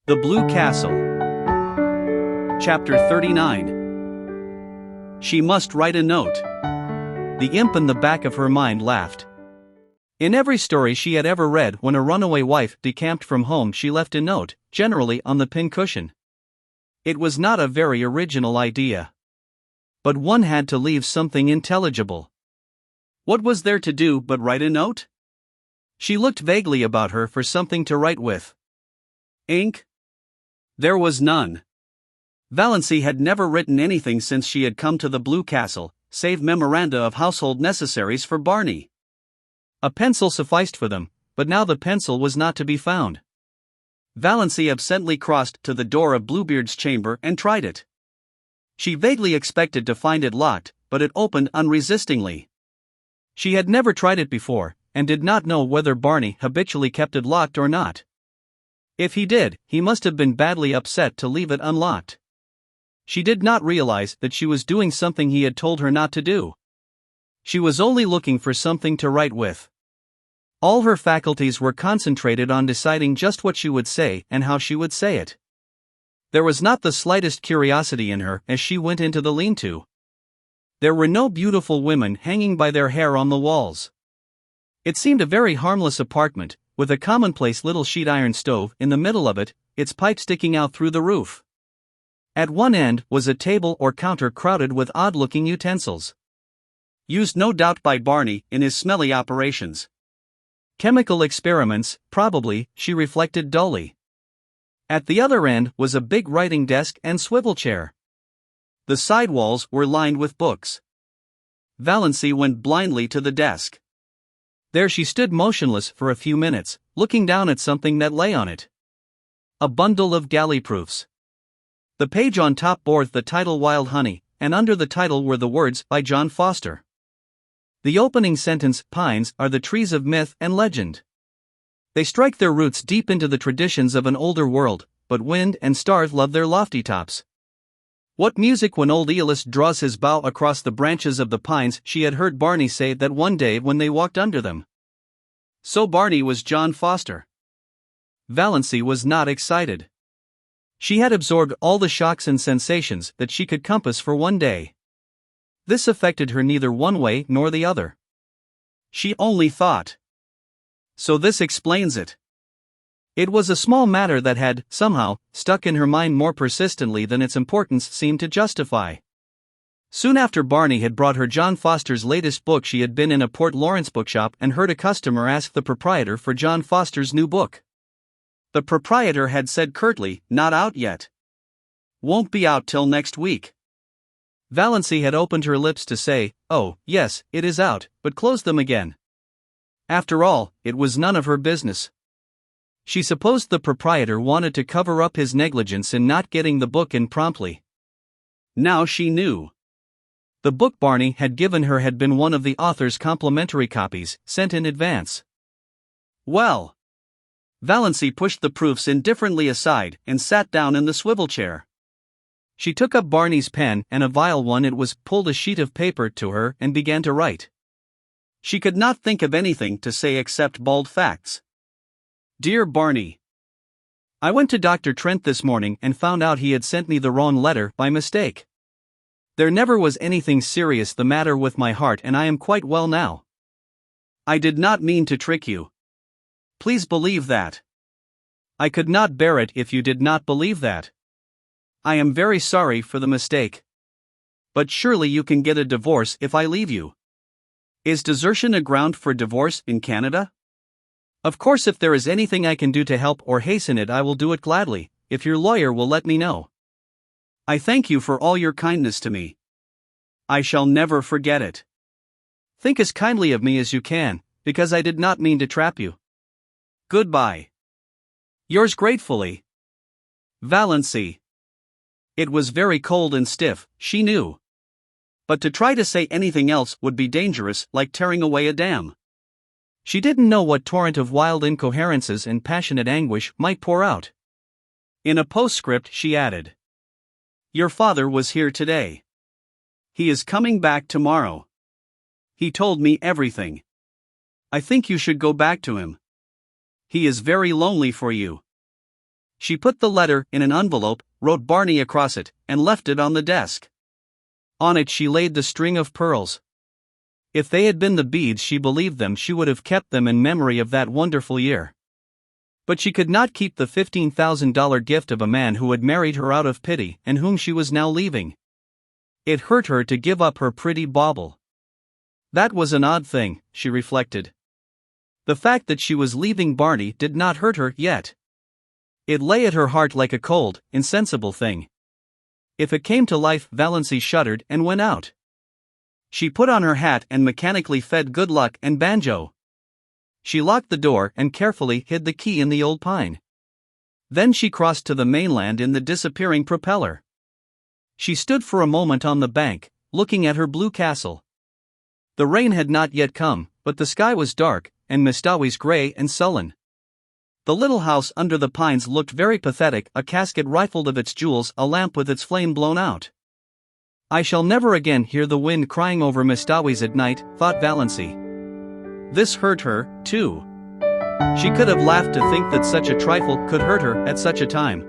The Blue Castle. Chapter 39. She must write a note. The imp in the back of her mind laughed. In every story she had ever read, when a runaway wife decamped from home, she left a note, generally on the pincushion. It was not a very original idea. But one had to leave something intelligible. What was there to do but write a note? She looked vaguely about her for something to write with. Ink? There was none. Valancy had never written anything since she had come to the Blue Castle, save memoranda of household necessaries for Barney. A pencil sufficed for them, but now the pencil was not to be found. Valancy absently crossed to the door of Bluebeard's chamber and tried it. She vaguely expected to find it locked, but it opened unresistingly. She had never tried it before, and did not know whether Barney habitually kept it locked or not. If he did, he must have been badly upset to leave it unlocked. She did not realize that she was doing something he had told her not to do. She was only looking for something to write with. All her faculties were concentrated on deciding just what she would say and how she would say it. There was not the slightest curiosity in her as she went into the lean-to. There were no beautiful women hanging by their hair on the walls. It seemed a very harmless apartment, with a commonplace little sheet iron stove in the middle of it, its pipe sticking out through the roof. At one end was a table or counter crowded with odd-looking utensils. Used no doubt by Barney in his smelly operations. Chemical experiments, probably, she reflected dully. At the other end was a big writing desk and swivel chair. The side walls were lined with books. Valancy went blindly to the desk. There she stood motionless for a few minutes, looking down at something that lay on it. A bundle of galley proofs. The page on top bore the title Wild Honey, and under the title were the words, by John Foster. The opening sentence, pines are the trees of myth and legend. They strike their roots deep into the traditions of an older world, but wind and stars love their lofty tops. What music when old Aeolus draws his bow across the branches of the pines, she had heard Barney say that one day when they walked under them. So Barney was John Foster. Valancy was not excited. She had absorbed all the shocks and sensations that she could compass for one day. This affected her neither one way nor the other. She only thought. So this explains it. It was a small matter that had, somehow, stuck in her mind more persistently than its importance seemed to justify. Soon after Barney had brought her John Foster's latest book, she had been in a Port Lawrence bookshop and heard a customer ask the proprietor for John Foster's new book. The proprietor had said curtly, "Not out yet. Won't be out till next week." Valancy had opened her lips to say, "Oh, yes, it is out," but closed them again. After all, it was none of her business. She supposed the proprietor wanted to cover up his negligence in not getting the book in promptly. Now she knew. The book Barney had given her had been one of the author's complimentary copies, sent in advance. Well. Valancy pushed the proofs indifferently aside and sat down in the swivel chair. She took up Barney's pen and a vile one it was, pulled a sheet of paper to her and began to write. She could not think of anything to say except bald facts. Dear Barney, I went to Dr. Trent this morning and found out he had sent me the wrong letter by mistake. There never was anything serious the matter with my heart and I am quite well now. I did not mean to trick you. Please believe that. I could not bear it if you did not believe that. I am very sorry for the mistake. But surely you can get a divorce if I leave you. Is desertion a ground for divorce in Canada? Of course, if there is anything I can do to help or hasten it, I will do it gladly, if your lawyer will let me know. I thank you for all your kindness to me. I shall never forget it. Think as kindly of me as you can, because I did not mean to trap you. Goodbye. Yours gratefully, Valancy. It was very cold and stiff, she knew. But to try to say anything else would be dangerous, like tearing away a dam. She didn't know what torrent of wild incoherences and passionate anguish might pour out. In a postscript she added, "Your father was here today. He is coming back tomorrow. He told me everything. I think you should go back to him. He is very lonely for you." She put the letter in an envelope, wrote Barney across it, and left it on the desk. On it she laid the string of pearls. If they had been the beads she believed them, she would have kept them in memory of that wonderful year. But she could not keep the $15,000 gift of a man who had married her out of pity and whom she was now leaving. It hurt her to give up her pretty bauble. That was an odd thing, she reflected. The fact that she was leaving Barney did not hurt her yet. It lay at her heart like a cold, insensible thing. If it came to life, Valancy shuddered and went out. She put on her hat and mechanically fed Good Luck and Banjo. She locked the door and carefully hid the key in the old pine. Then she crossed to the mainland in the disappearing propeller. She stood for a moment on the bank, looking at her blue castle. The rain had not yet come, but the sky was dark, and Mistawi's gray and sullen. The little house under the pines looked very pathetic, a casket rifled of its jewels, a lamp with its flame blown out. I shall never again hear the wind crying over Mistawi's at night, thought Valancy. This hurt her, too. She could have laughed to think that such a trifle could hurt her at such a time.